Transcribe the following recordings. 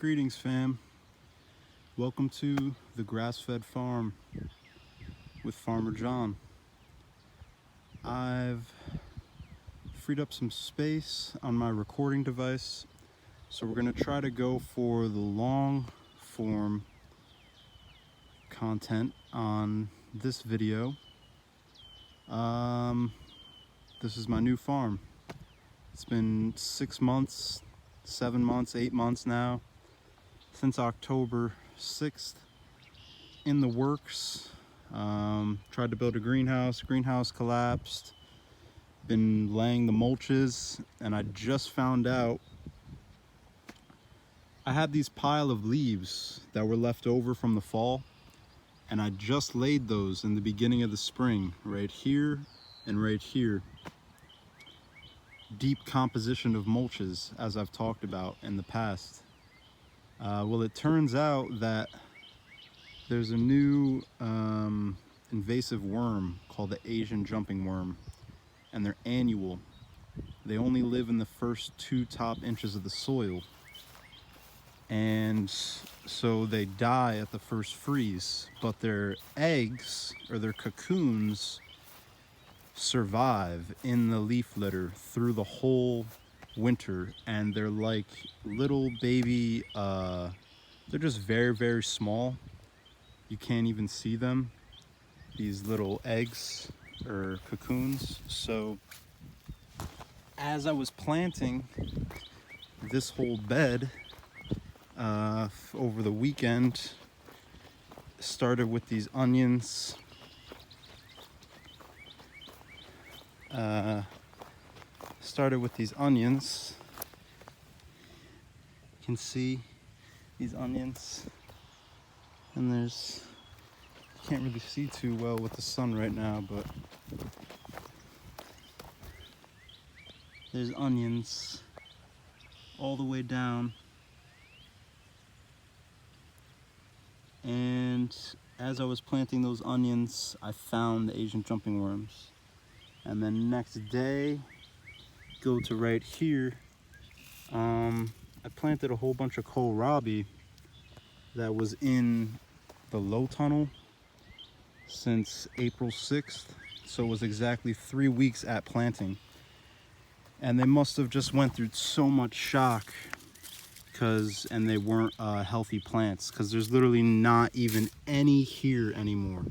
Greetings, fam. Welcome to the Grass-Fed Farm with Farmer John. I've freed up some space on my recording device, so we're going to try to go for the long form content on this video. This is my new farm. It's been 6 months, 7 months, 8 months now, since October 6th, in the works. Tried to build a greenhouse collapsed, been laying the mulches, and I just found out I had these pile of leaves that were left over from the fall, and I just laid those in the beginning of the spring, right here and right here. Deep composition of mulches, as I've talked about in the past. Well, it turns out that there's a new invasive worm called the Asian jumping worm, and they're annual. They only live in the first 2 top inches of the soil, and so they die at the first freeze, but their eggs, or their cocoons, survive in the leaf litter through the whole winter, and they're like little baby, they're just very, very small. You can't even see them, these little eggs or cocoons. So as I was planting this whole bed over the weekend, started with these onions. You can see these onions, and you can't really see too well with the sun right now, but there's onions all the way down. And as I was planting those onions, I found the Asian jumping worms. And then next day, go to right here, I planted a whole bunch of kohlrabi that was in the low tunnel since April 6th. So it was exactly 3 weeks at planting. And they must have just went through so much shock, and they weren't healthy plants, because there's literally not even any here anymore.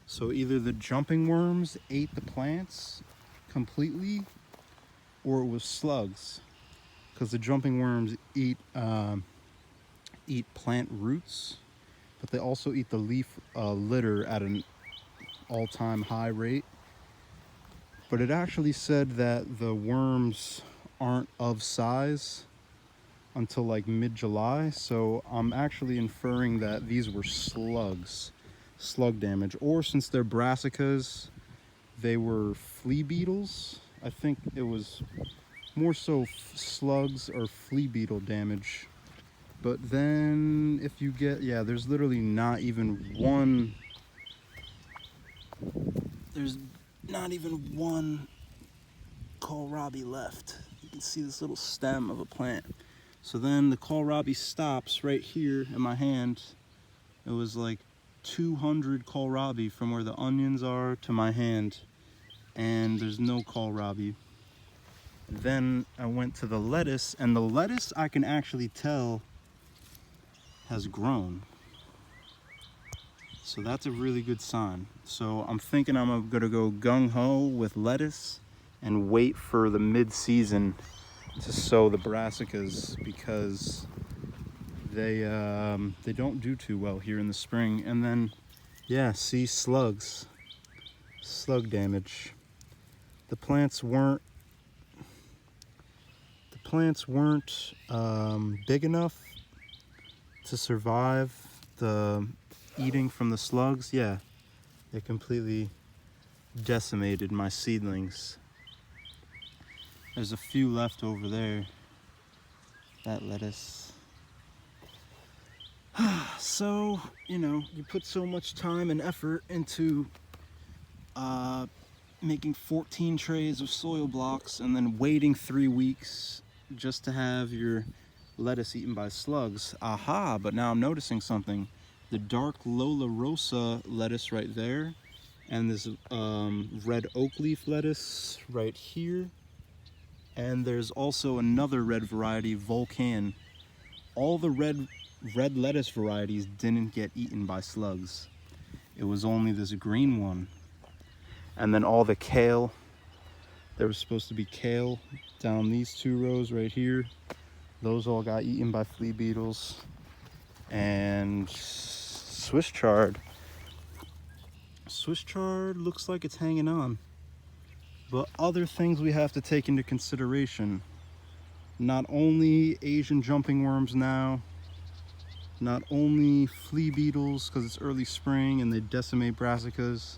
So either the jumping worms ate the plants completely, or it was slugs, because the jumping worms eat plant roots, but they also eat the leaf litter at an all-time high rate. But it actually said that the worms aren't of size until like mid-July, so I'm actually inferring that these were slug damage, or since they're brassicas, they were flea beetles. I think it was more so slugs or flea beetle damage. But then if you get, there's literally not even one kohlrabi left. You can see this little stem of a plant. So then the kohlrabi stops right here in my hand. It was like 200 kohlrabi from where the onions are to my hand, and there's no kohlrabi. Then I went to the lettuce, and the lettuce I can actually tell has grown. So that's a really good sign. So I'm thinking I'm gonna go gung-ho with lettuce and wait for the mid-season to sow the brassicas, because they don't do too well here in the spring. And then, see, slug damage. The plants weren't big enough to survive the eating from the slugs. They completely decimated my seedlings. There's a few left over there, that lettuce. So, you put so much time and effort into making 14 trays of soil blocks, and then waiting 3 weeks just to have your lettuce eaten by slugs. Aha, but now I'm noticing something. The dark Lola Rosa lettuce right there, and this red oak leaf lettuce right here, and there's also another red variety, Volcan. All the red lettuce varieties didn't get eaten by slugs. It was only this green one. And then all the kale, there was supposed to be kale down these 2 rows right here. Those all got eaten by flea beetles. And Swiss chard. Swiss chard looks like it's hanging on. But other things we have to take into consideration. Not only Asian jumping worms now, not only flea beetles because it's early spring and they decimate brassicas,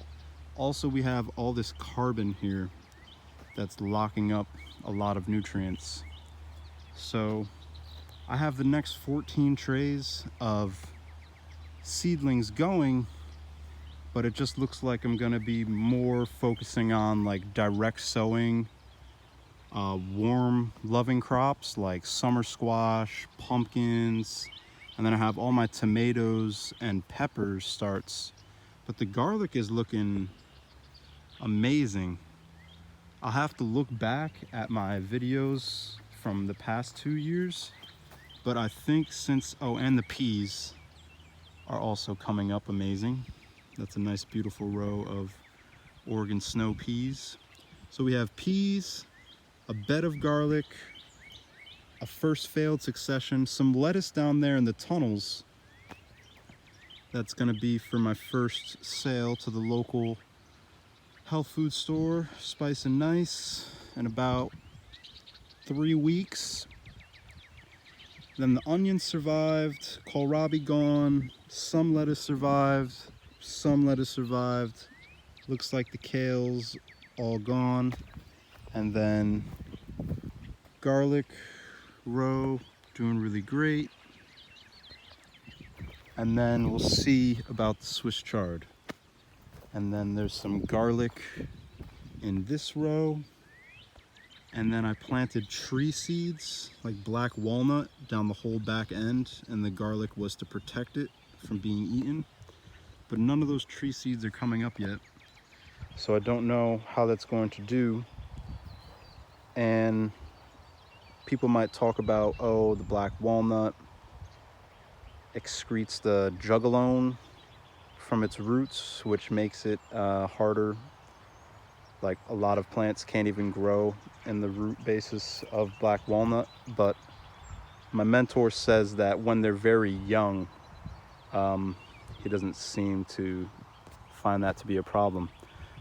also we have all this carbon here that's locking up a lot of nutrients. So I have the next 14 trays of seedlings going, but it just looks like I'm gonna be more focusing on like direct sowing, warm loving crops like summer squash, pumpkins, and then I have all my tomatoes and peppers starts. But the garlic is looking amazing. I'll have to look back at my videos from the past 2 years, but I think since, oh, and the peas are also coming up amazing. That's a nice beautiful row of Oregon snow peas. So we have peas, a bed of garlic, a first failed succession, some lettuce down there in the tunnels. That's gonna be for my first sale to the local health food store, Spice and Nice, in about 3 weeks. Then the onions survived, kohlrabi gone, some lettuce survived, some lettuce survived. Looks like the kale's all gone. And then garlic row doing really great. And then we'll see about the Swiss chard. And then there's some garlic in this row. And then I planted tree seeds like black walnut down the whole back end, and the garlic was to protect it from being eaten. But none of those tree seeds are coming up yet, so I don't know how that's going to do. And people might talk about, oh, the black walnut excretes the jugalone from its roots, which makes it harder. Like a lot of plants can't even grow in the root basis of black walnut. But my mentor says that when they're very young, he doesn't seem to find that to be a problem.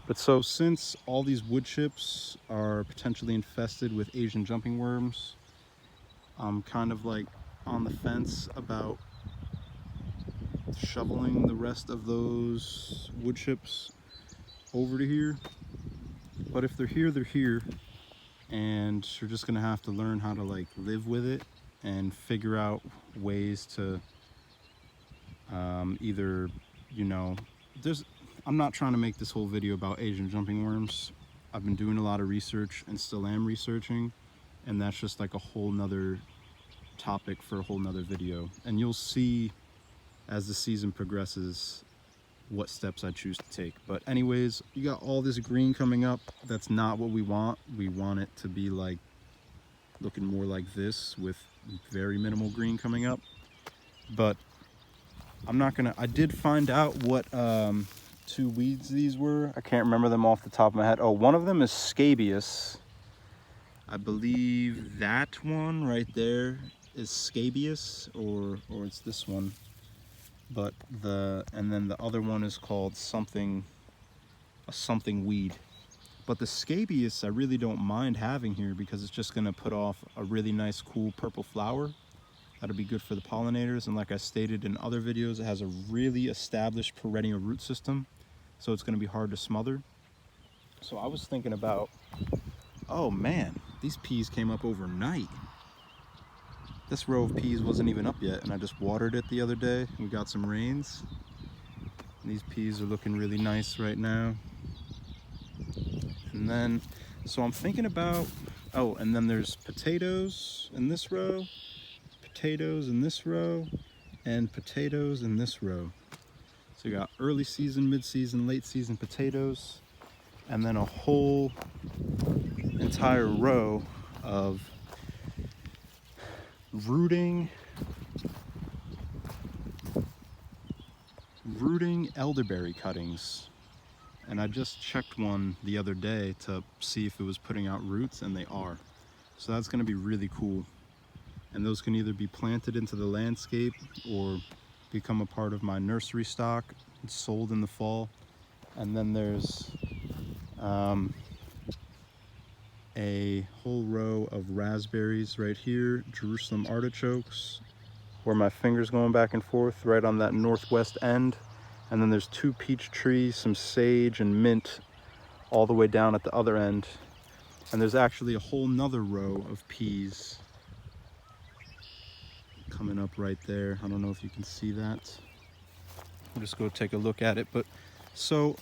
But so since all these wood chips are potentially infested with Asian jumping worms, I'm kind of like on the fence about shoveling the rest of those wood chips over to here. But if they're here, they're here, and you're just gonna have to learn how to like live with it and figure out ways to either, you know, I'm not trying to make this whole video about Asian jumping worms. I've been doing a lot of research and still am researching, and that's just like a whole nother topic for a whole nother video. And you'll see as the season progresses what steps I choose to take. But anyways, you got all this green coming up. That's not what we want. We want it to be like looking more like this with very minimal green coming up. But I'm not gonna, I did find out what 2 weeds these were. I can't remember them off the top of my head. Oh, one of them is scabious. I believe that one right there is scabious, or it's this one. But and then the other one is called something weed. But the scabious I really don't mind having here because it's just gonna put off a really nice cool purple flower. That'll be good for the pollinators, and like I stated in other videos, it has a really established perennial root system, so it's gonna be hard to smother. So I was thinking about, oh man, these peas came up overnight. This row of peas wasn't even up yet, and I just watered it the other day. We got some rains. And these peas are looking really nice right now. And then, so I'm thinking about, oh, and then there's potatoes in this row. potatoes in this row and potatoes in this row. So you got early season, mid-season, late season potatoes, and then a whole entire row of rooting elderberry cuttings. And I just checked one the other day to see if it was putting out roots, and they are. So that's going to be really cool. And those can either be planted into the landscape or become a part of my nursery stock. It's sold in the fall. And then there's a whole row of raspberries right here, Jerusalem artichokes, where my finger's going back and forth right on that northwest end. And then there's 2 peach trees, some sage and mint all the way down at the other end. And there's actually a whole nother row of peas coming up right there. I don't know if you can see that. I'll just go take a look at it. But so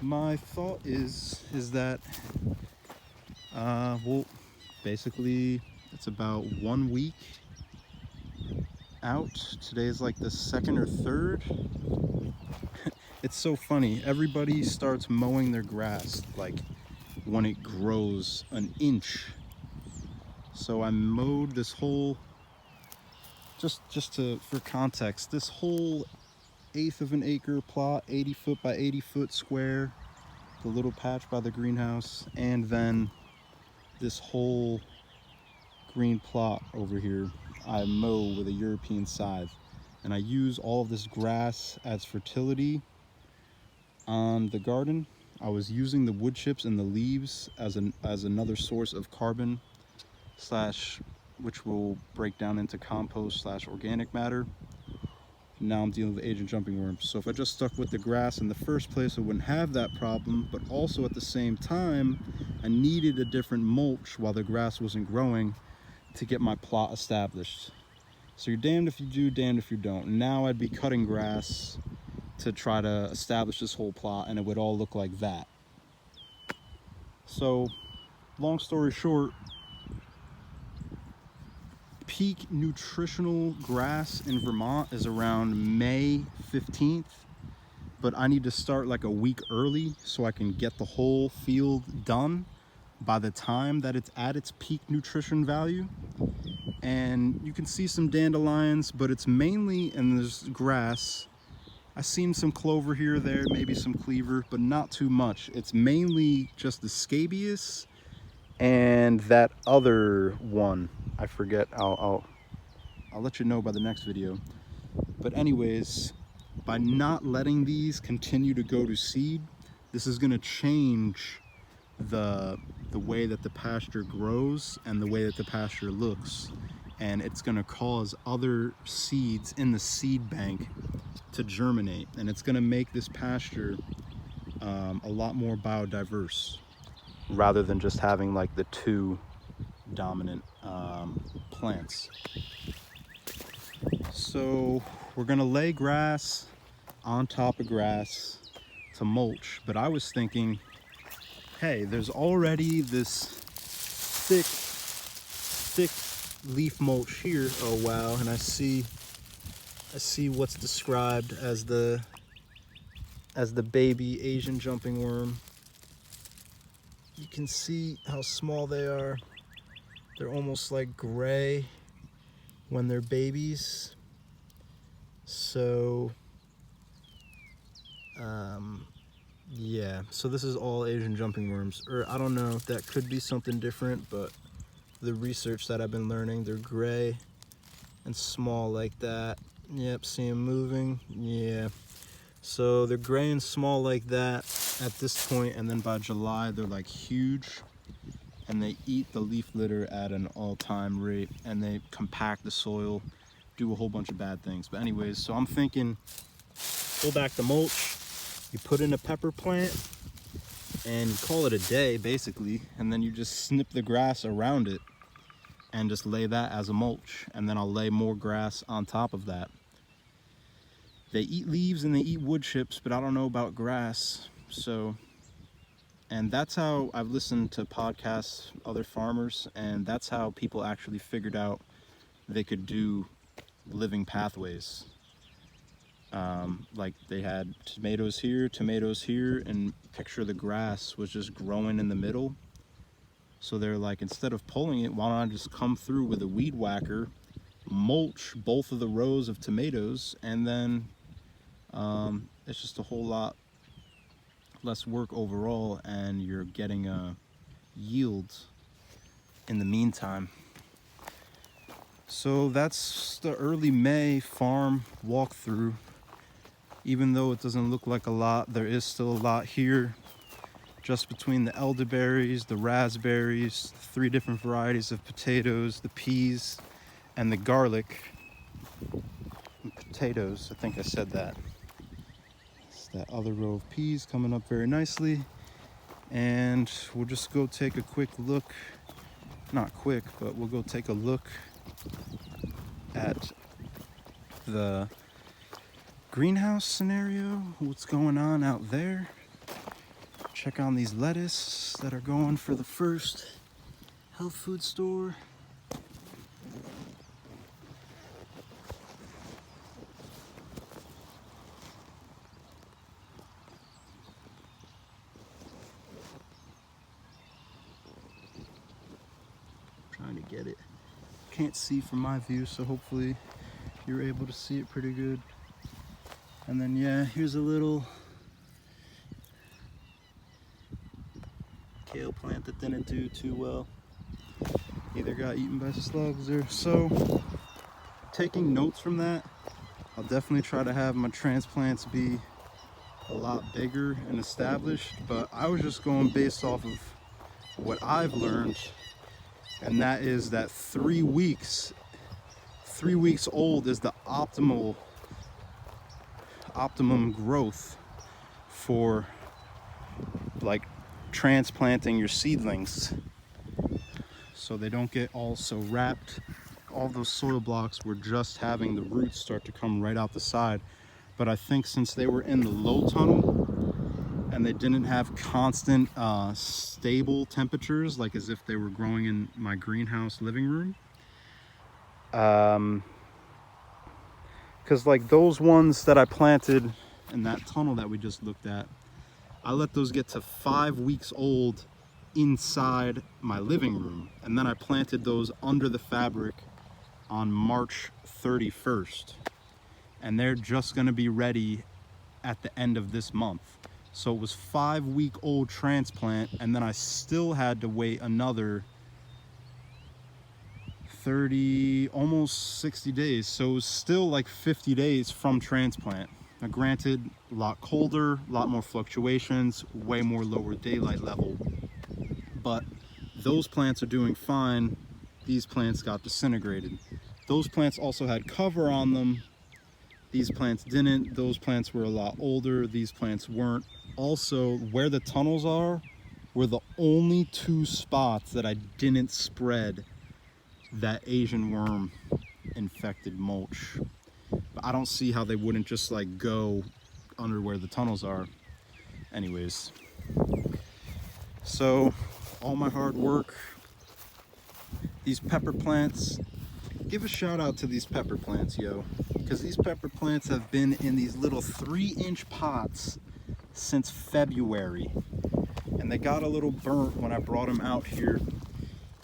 my thought is that well, basically it's about 1 week out. Today is like the 2nd or 3rd. It's so funny. Everybody starts mowing their grass like when it grows an inch. So I mowed this whole, just for context, this whole 1/8 of an acre plot, 80 foot by 80 foot square, the little patch by the greenhouse, and then this whole green plot over here I mow with a European scythe. And I use all of this grass as fertility on the garden. I was using the wood chips and the leaves as another source of carbon slash, which will break down into compost slash organic matter. Now I'm dealing with Asian jumping worms. So if I just stuck with the grass in the first place, I wouldn't have that problem. But also at the same time, I needed a different mulch while the grass wasn't growing to get my plot established. So you're damned if you do, damned if you don't. Now I'd be cutting grass to try to establish this whole plot, and it would all look like that. So long story short, peak nutritional grass in Vermont is around May 15th, but I need to start like a week early so I can get the whole field done by the time that it's at its peak nutrition value. And you can see some dandelions, but it's mainly, and there's grass. I've seen some clover here or there, maybe some cleaver, but not too much. It's mainly just the scabious and that other one. I forget. I'll let you know by the next video. But anyways, by not letting these continue to go to seed, this is going to change the way that the pasture grows and the way that the pasture looks, and it's going to cause other seeds in the seed bank to germinate, and it's going to make this pasture a lot more biodiverse rather than just having like the 2 dominant plants. So we're going to lay grass on top of grass to mulch, but I was thinking, hey, there's already this thick leaf mulch here. Oh wow, and I see what's described as the baby Asian jumping worm. You can see how small they are. They're almost like gray when they're babies. So yeah, so this is all Asian jumping worms, or I don't know, that could be something different, but the research that I've been learning, they're gray and small like that. Yep, see them moving. Yeah, so they're gray and small like that at this point, and then by July they're like huge, and they eat the leaf litter at an all-time rate, and they compact the soil, do a whole bunch of bad things. But anyways, so I'm thinking, pull back the mulch, you put in a pepper plant, and you call it a day basically, and then you just snip the grass around it and just lay that as a mulch, and then I'll lay more grass on top of that. They eat leaves and they eat wood chips, but I don't know about grass. So, and that's how I've listened to podcasts, other farmers, and that's how people actually figured out they could do living pathways. Like they had tomatoes here, and picture the grass was just growing in the middle. So they're like, instead of pulling it, why don't I just come through with a weed whacker, mulch both of the rows of tomatoes, and then it's just a whole lot less work overall, and you're getting a yield in the meantime. So that's the early May farm walkthrough. Even though it doesn't look like a lot, there is still a lot here. Just between the elderberries, the raspberries, 3 different varieties of potatoes, the peas, and the garlic. And potatoes, I think I said that. It's that other row of peas coming up very nicely. And we'll just go take a quick look. Not quick, but we'll go take a look at the greenhouse scenario, what's going on out there. Check on these lettuce that are going for the first health food store. Trying to get it. Can't see from my view, so hopefully you're able to see it pretty good. And then yeah, here's a little kale plant that didn't do too well. Either got eaten by slugs or so. Taking notes from that, I'll definitely try to have my transplants be a lot bigger and established, but I was just going based off of what I've learned, and that is that 3 weeks old is the optimum growth for like transplanting your seedlings, so they don't get all so wrapped. All those soil blocks were just having the roots start to come right out the side, but I think since they were in the low tunnel and they didn't have constant stable temperatures, like as if they were growing in my greenhouse living room, because like those ones that I planted in that tunnel that we just looked at, I let those get to 5 weeks old inside my living room, and then I planted those under the fabric on March 31st, and they're just going to be ready at the end of this month. So it was 5-week-old transplant, and then I still had to wait another 30, almost 60 days. So it was still like 50 days from transplant. Now granted, a lot colder, a lot more fluctuations, way more lower daylight level, but those plants are doing fine. These plants got disintegrated. Those plants also had cover on them. These plants didn't. Those plants were a lot older. These plants weren't. Also, where the tunnels are were the only 2 spots that I didn't spread that Asian worm infected mulch. But I don't see how they wouldn't just like go under where the tunnels are. Anyways, so all my hard work, these pepper plants, give a shout out to these pepper plants, yo, because these pepper plants have been in these little 3-inch pots since February, and they got a little burnt when I brought them out here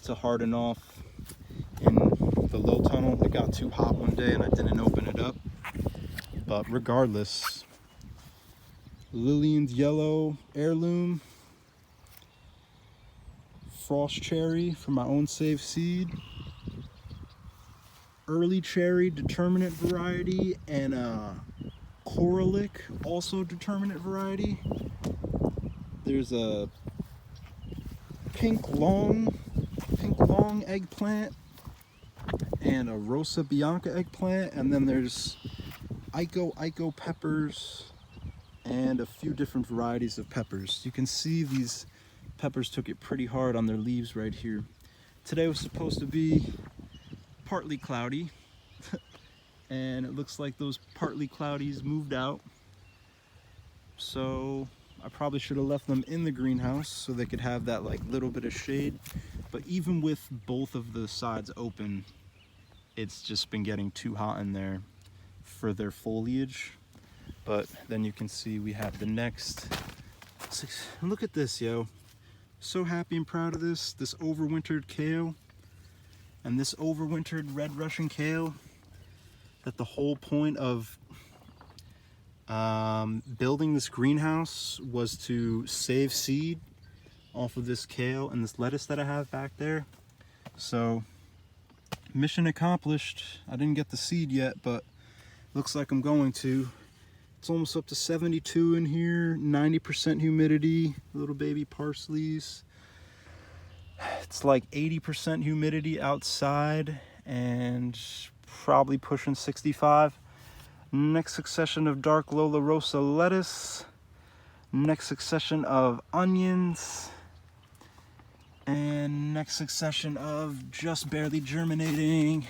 to harden off in the low tunnel. It got too hot one day and I didn't open it up. But regardless, Lillian's Yellow Heirloom, Frost Cherry from my own saved seed, Early Cherry Determinate variety, and Coralic, also Determinate variety. There's a pink long eggplant and a Rosa Bianca eggplant, and then there's Iko peppers and a few different varieties of peppers. You can see these peppers took it pretty hard on their leaves right here. Today was supposed to be partly cloudy and it looks like those partly cloudies moved out, so I probably should have left them in the greenhouse so they could have that like little bit of shade. But even with both of the sides open, it's just been getting too hot in there for their foliage. But then you can see we have the next look at this, yo. So happy and proud of this overwintered kale and this overwintered red Russian kale, that the whole point of building this greenhouse was to save seed off of this kale and this lettuce that I have back there. So mission accomplished. I didn't get the seed yet, but looks like I'm going to. It's almost up to 72 in here, 90% humidity, little baby parsleys. It's like 80% humidity outside and probably pushing 65. Next succession of dark Lola Rosa lettuce. Next succession of onions. And next succession of just barely germinating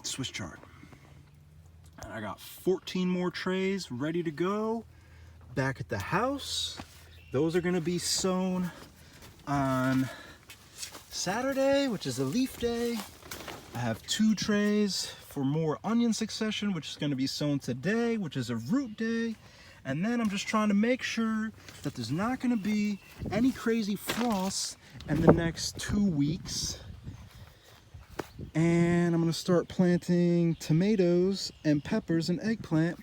Swiss chard. And I got 14 more trays ready to go back at the house. Those are gonna be sown on Saturday, which is a leaf day. I have 2 trays for more onion succession, which is gonna be sown today, which is a root day. And then I'm just trying to make sure that there's not gonna be any crazy frost in the next 2 weeks. And I'm gonna start planting tomatoes and peppers and eggplant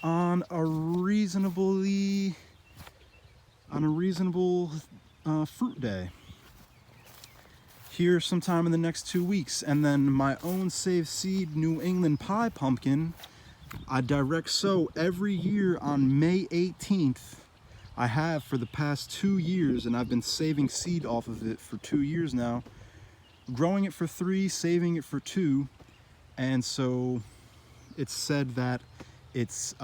on a reasonable fruit day here sometime in the next 2 weeks. And then my own Save Seed New England pie pumpkin, I direct sow every year on May 18th. I have for the past 2 years, and I've been saving seed off of it for 2 years now. Growing it for 3, saving it for 2. And so it's said that it's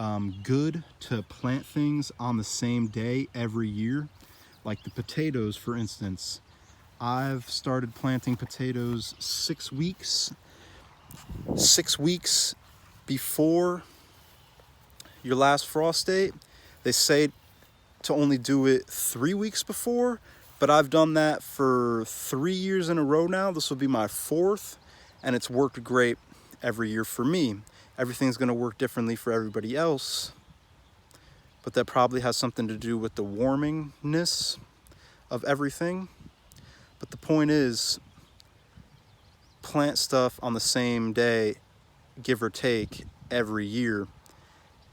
good to plant things on the same day every year. Like the potatoes, for instance. I've started planting potatoes 6 weeks. 6 weeks before your last frost date. They say to only do it 3 weeks before, but I've done that for 3 years in a row now. This will be my 4th, and it's worked great every year for me. Everything's gonna work differently for everybody else, but that probably has something to do with the warmingness of everything. But the point is, plant stuff on the same day, give or take, every year,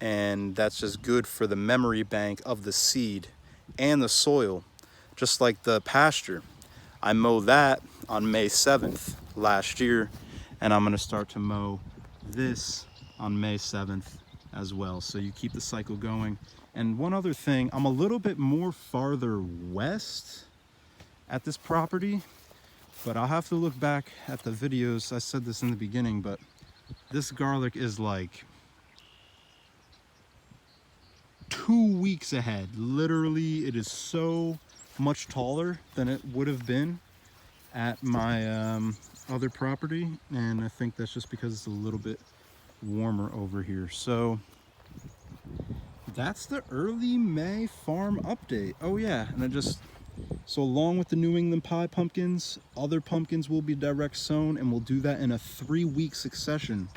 and that's just good for the memory bank of the seed and the soil. Just like the pasture, I mowed that on May 7th last year, and I'm gonna start to mow this on May 7th as well. So you keep the cycle going. And one other thing, I'm a little bit more farther west at this property, but I'll have to look back at the videos. I said this in the beginning, but this garlic is like 2 weeks ahead. Literally, it is so much taller than it would have been at my other property, and I think that's just because it's a little bit warmer over here. So that's the early May farm update. Oh yeah, and so along with the New England pie pumpkins, other pumpkins will be direct sown, and we'll do that in a 3-week succession.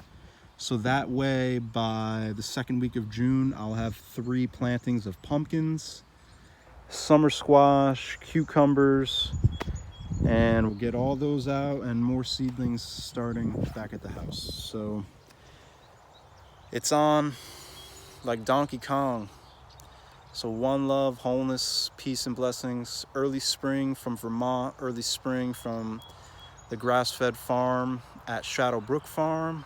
So that way, by the 2nd week of June, I'll have 3 plantings of pumpkins, summer squash, cucumbers, and we'll get all those out and more seedlings starting back at the house. So it's on like Donkey Kong. So one love, wholeness, peace, and blessings. Early spring from Vermont, early spring from the grass-fed farm at Shadowbrook Farm.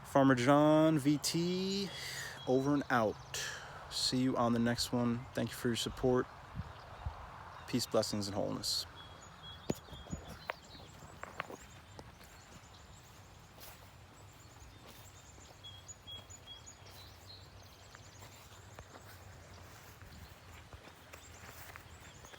Farmer John, VT, over and out. See you on the next one. Thank you for your support. Peace, blessings, and wholeness.